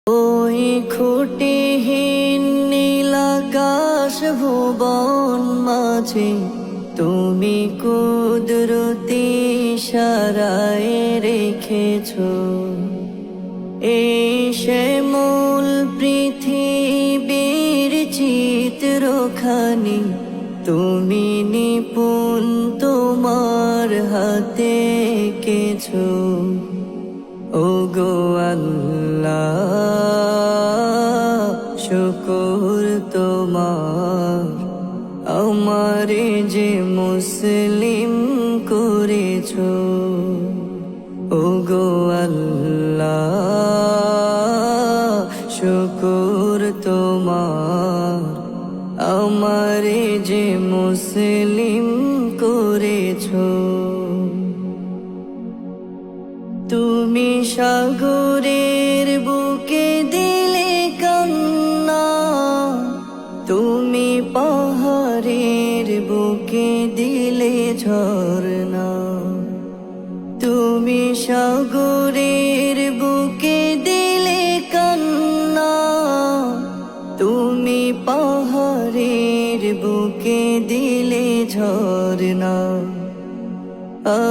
ওই খুঁটিহীন নীলাকাশ ভুবন মাঝে তুমি কুদরতি ইশারায় রেখেছো এই শ্যামল পৃথিবীর চিত্রখানি তুমি নিপুণ তোমার হাতে এঁকেছো। ওগো আল্লাহ শুকর তোমার আমারে যে মুসলিম করেছো। ওগো আল্লাহ শুকর তোমার আমারে যে মুসলিম করেছো। তুমি সাগরের বুকে দিলে কান্না, তুমি পাহাড়ের বুকে দিলে ঝরনা। তুমি সাগরের বুকে দিলে কান্না, তুমি পাহাড়ের বুকে দিলে ঝরনা।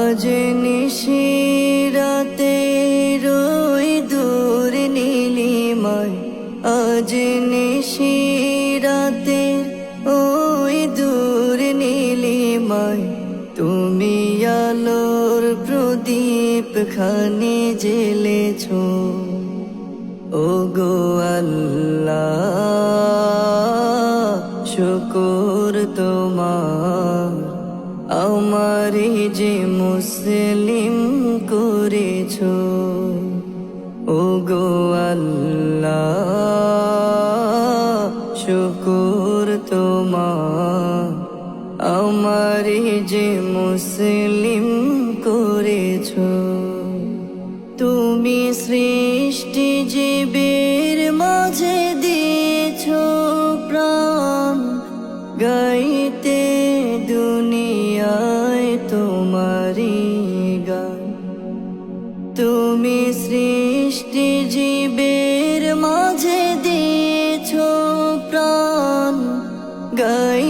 আজ নিশিরাতে রই দূর নীলিমায়, আজ নিশিরাতে ওই দূর নীলিমায় তুমি আলোর প্রদীপ খানি জ্বেলেছো। ওগো আল্লাহ শুকর তোমার আমারে যে মুসলিম করেছো। ওগো আল্লাহ শুকর তোমার আমারে যে মুসলিম করেছো। তুমি সৃষ্টি জীবের মাঝে দিয়েছো প্রাণ, গাইতে দুনিয়ায় তোমারি গান। তুমি সৃষ্টি জীবের মাঝে দিয়েছো প্রাণ, গাই